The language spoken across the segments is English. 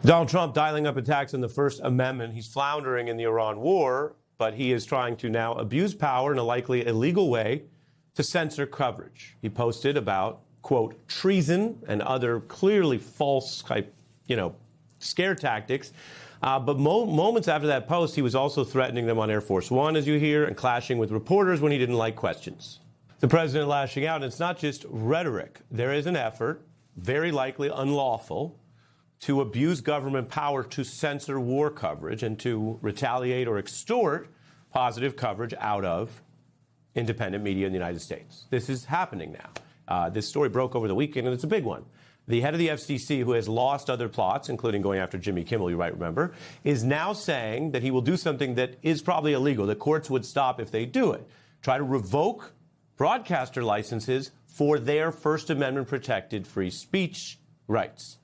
Donald Trump dialing up attacks on the First Amendment. He's floundering in the Iran war, but he is trying to now abuse power in a likely illegal way to censor coverage. He posted about, quote, treason and other clearly false type, scare tactics. But moments after that post, he was also threatening them on Air Force One, as you hear, and clashing with reporters when he didn't like questions. The president lashing out, and it's not just rhetoric. There is an effort, very likely unlawful, to abuse government power to censor war coverage and to retaliate or extort positive coverage out of independent media in the United States. This is happening now. This story broke over the weekend, and it's a big one. The head of the FCC, who has lost other plots, including going after Jimmy Kimmel, you might remember, is now saying that he will do something that is probably illegal. The courts would stop if they do it. Try to revoke broadcaster licenses for their First Amendment protected free speech rights.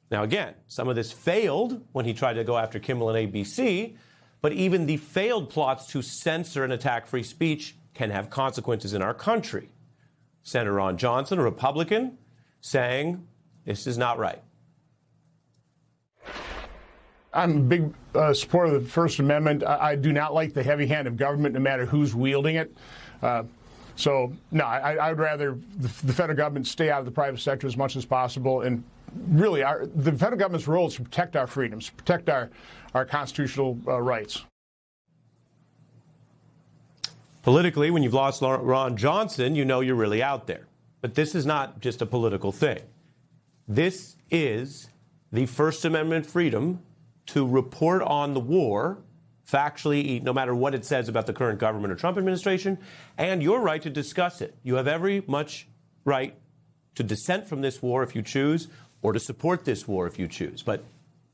Now, again, some of this failed when he tried to go after Kimmel and ABC, but even the failed plots to censor and attack free speech can have consequences in our country. Senator Ron Johnson, a Republican, saying this is not right. I'm a big supporter of the First Amendment. I do not like the heavy hand of government, no matter who's wielding it. So, no, I would rather the federal government stay out of the private sector as much as possible. And really, the federal government's role is to protect our freedoms, protect our constitutional rights. Politically, when you've lost Ron Johnson, you know you're really out there. But this is not just a political thing. This is the First Amendment freedom to report on the war factually, no matter what it says about the current government or Trump administration, and your right to discuss it. You have every much right to dissent from this war if you choose, or to support this war if you choose. But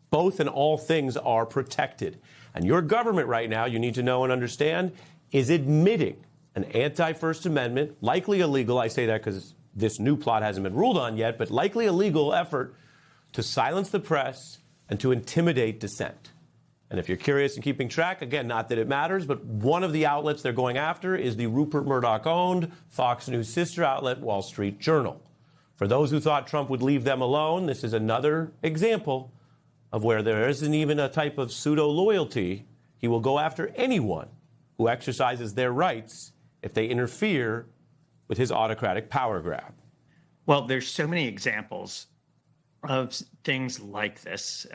both and all things are protected. And your government right now, you need to know and understand, is admitting an anti-First Amendment, likely illegal, I say that because this new plot hasn't been ruled on yet, but likely illegal effort to silence the press and to intimidate dissent. And if you're curious and keeping track, again, not that it matters, but one of the outlets they're going after is the Rupert Murdoch-owned Fox News sister outlet, Wall Street Journal. For those who thought Trump would leave them alone, this is another example of where there isn't even a type of pseudo-loyalty. He will go after anyone who exercises their rights if they interfere with his autocratic power grab. Well, there's so many examples of things like this,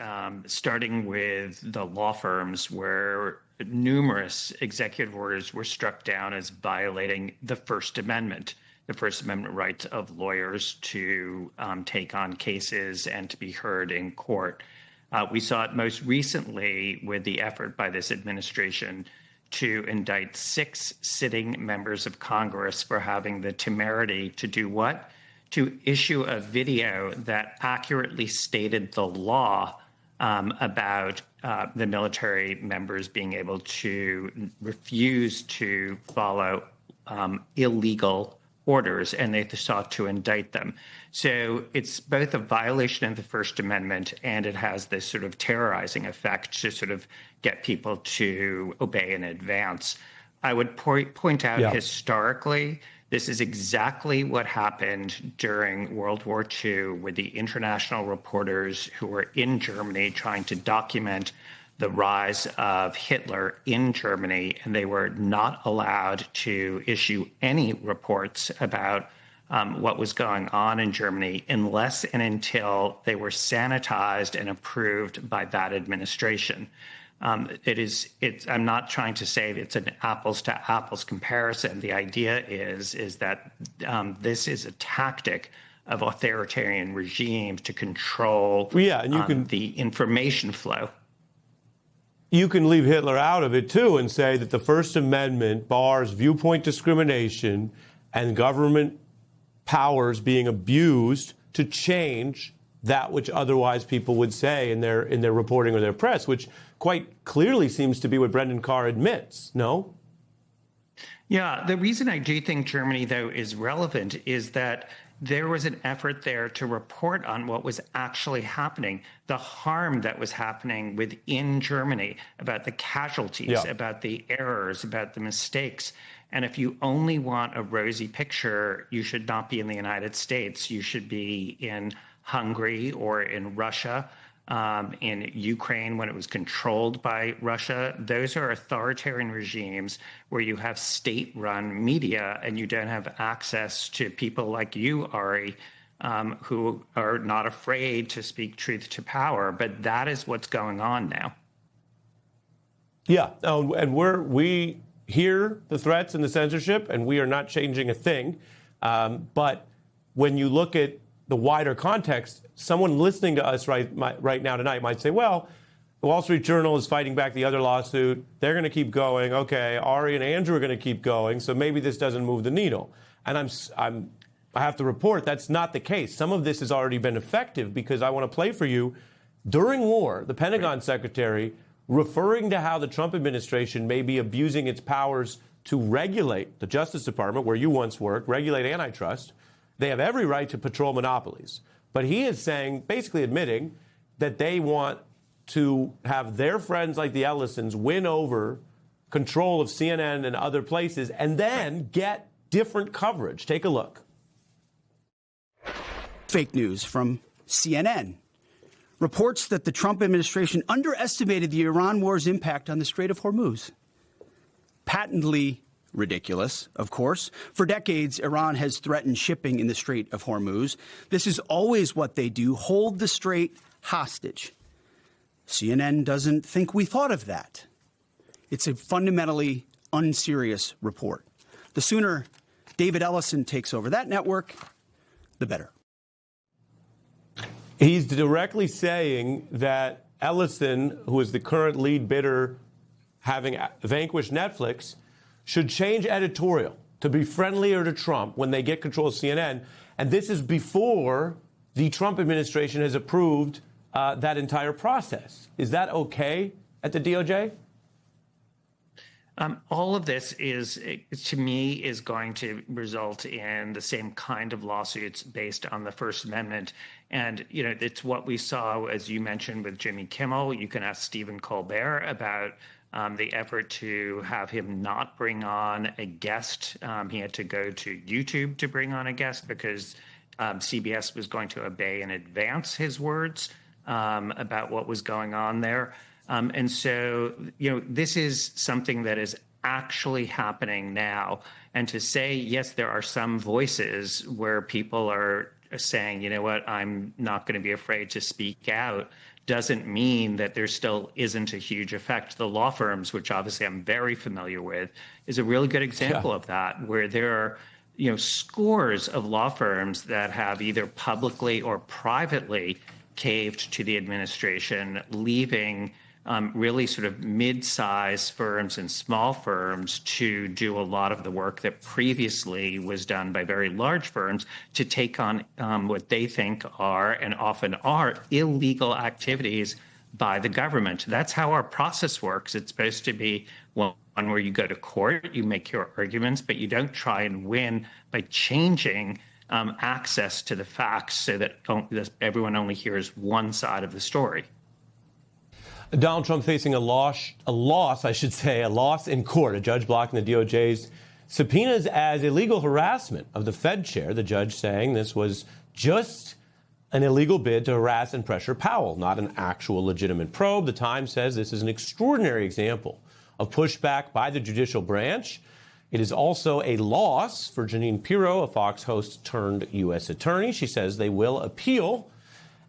starting with the law firms where numerous executive orders were struck down as violating the First Amendment rights of lawyers to take on cases and to be heard in court. We saw it most recently with the effort by this administration to indict 6 sitting members of Congress for having the temerity to do what? To issue a video that accurately stated the law about the military members being able to refuse to follow illegal orders, and they sought to indict them. So it's both a violation of the First Amendment, and it has this sort of terrorizing effect to sort of get people to obey in advance. I would point out historically, this is exactly what happened during World War II with the international reporters who were in Germany trying to document the rise of Hitler in Germany, and they were not allowed to issue any reports about what was going on in Germany unless and until they were sanitized and approved by that administration. I'm not trying to say it's an apples to apples comparison. The idea is that this is a tactic of authoritarian regimes to control the information flow. You can leave Hitler out of it, too, and say that the First Amendment bars viewpoint discrimination and government powers being abused to change that which otherwise people would say in their reporting or their press, which quite clearly seems to be what Brendan Carr admits, no? Yeah, the reason I do think Germany, though, is relevant is that there was an effort there to report on what was actually happening, the harm that was happening within Germany, about the casualties, about the errors, about the mistakes. And if you only want a rosy picture, you should not be in the United States. You should be in Hungary or in Russia. in Ukraine when it was controlled by Russia. Those are authoritarian regimes where you have state-run media and you don't have access to people like you, Ari, who are not afraid to speak truth to power. But that is what's going on now. Yeah, and we hear the threats and the censorship, and we are not changing a thing. But when you look at the wider context, someone listening to us right now tonight might say, well, the Wall Street Journal is fighting back the other lawsuit. They're going to keep going. Okay, Ari and Andrew are going to keep going, so maybe this doesn't move the needle. And I have to report that's not the case. Some of this has already been effective because I want to play for you. During war, the Pentagon secretary referring to how the Trump administration may be abusing its powers to regulate the Justice Department, where you once worked, regulate antitrust. They have every right to patrol monopolies. But he is saying, basically admitting, that they want to have their friends like the Ellisons win over control of CNN and other places and then get different coverage. Take a look. Fake news from CNN reports that the Trump administration underestimated the Iran war's impact on the Strait of Hormuz. Patently ridiculous, of course. For decades, Iran has threatened shipping in the Strait of Hormuz. This is always what they do, hold the strait hostage. CNN doesn't think we thought of that. It's a fundamentally unserious report. The sooner David Ellison takes over that network, the better. He's directly saying that Ellison, who is the current lead bidder having vanquished Netflix, should change editorial to be friendlier to Trump when they get control of CNN. And this is before the Trump administration has approved that entire process. Is that okay at the DOJ? All of this is, to me, is going to result in the same kind of lawsuits based on the First Amendment. And, you know, it's what we saw, as you mentioned, with Jimmy Kimmel. You can ask Stephen Colbert about the effort to have him not bring on a guest. He had to go to YouTube to bring on a guest because CBS was going to obey in advance his words about what was going on there. And so, you know, this is something that is actually happening now. And to say, yes, there are some voices where people are saying, you know what, I'm not going to be afraid to speak out, doesn't mean that there still isn't a huge effect. The law firms, which obviously I'm very familiar with, is a really good example of that, where there are, you know, scores of law firms that have either publicly or privately caved to the administration, leaving really sort of mid-sized firms and small firms to do a lot of the work that previously was done by very large firms to take on what they think are and often are illegal activities by the government. That's how our process works. It's supposed to be one where you go to court, you make your arguments, but you don't try and win by changing access to the facts so that everyone only hears one side of the story. Donald Trump facing a loss in court. A judge blocking the DOJ's subpoenas as illegal harassment of the Fed chair. The judge saying this was just an illegal bid to harass and pressure Powell, not an actual legitimate probe. The Times says this is an extraordinary example of pushback by the judicial branch. It is also a loss for Jeanine Pirro, a Fox host turned U.S. attorney. She says they will appeal.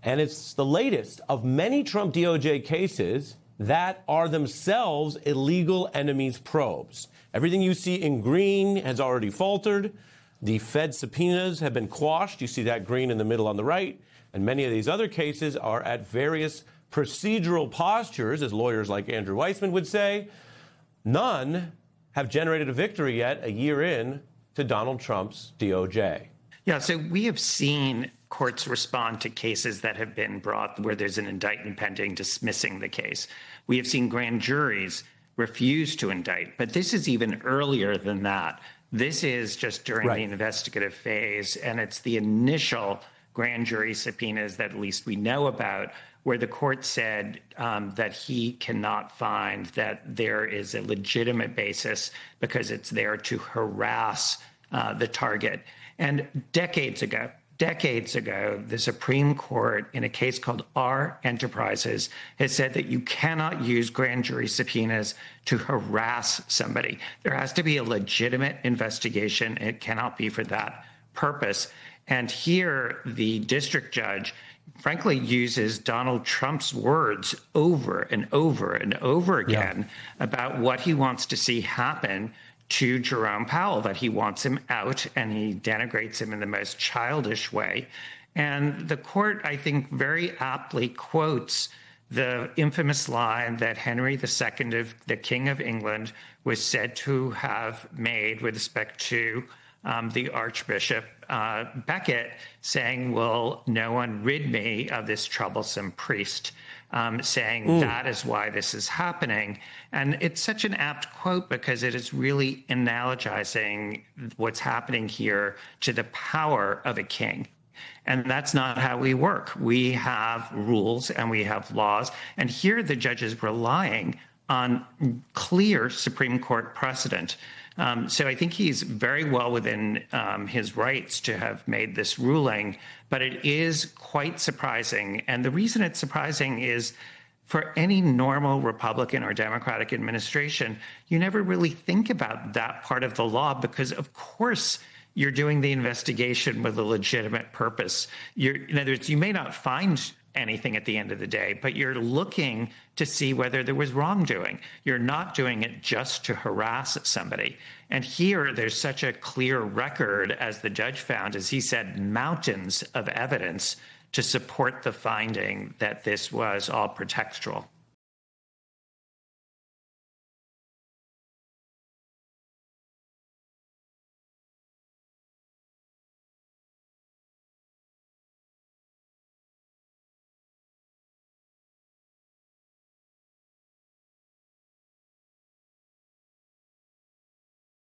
And it's the latest of many Trump DOJ cases that are themselves illegal enemies probes. Everything you see in green has already faltered. The Fed subpoenas have been quashed. You see that green in the middle on the right. And many of these other cases are at various procedural postures, as lawyers like Andrew Weissman would say. None have generated a victory yet, a year in to Donald Trump's DOJ. Yeah, so we have seen courts respond to cases that have been brought where there's an indictment pending, dismissing the case. We have seen grand juries refuse to indict, but this is even earlier than that. This is just during the investigative phase, and it's the initial grand jury subpoenas that at least we know about, where the court said that he cannot find that there is a legitimate basis because it's there to harass the target. And decades ago, decades ago, the Supreme Court, in a case called R Enterprises, has said that you cannot use grand jury subpoenas to harass somebody. There has to be a legitimate investigation. It cannot be for that purpose. And here, the district judge, frankly, uses Donald Trump's words over and over and over again about what he wants to see happen to Jerome Powell, that he wants him out, and he denigrates him in the most childish way. And the court, I think, very aptly quotes the infamous line that Henry II, the King of England, was said to have made with respect to the Archbishop Becket, saying, "Will no one rid me of this troublesome priest?" Saying that is why this is happening. And it's such an apt quote because it is really analogizing what's happening here to the power of a king. And that's not how we work. We have rules and we have laws. And here the judge is relying on clear Supreme Court precedent. So I think he's very well within his rights to have made this ruling, but it is quite surprising. And the reason it's surprising is for any normal Republican or Democratic administration, you never really think about that part of the law because, of course, you're doing the investigation with a legitimate purpose. In other words, you may not find anything at the end of the day, but you're looking to see whether there was wrongdoing. You're not doing it just to harass somebody. And here, there's such a clear record, as the judge found, as he said, mountains of evidence to support the finding that this was all pretextual.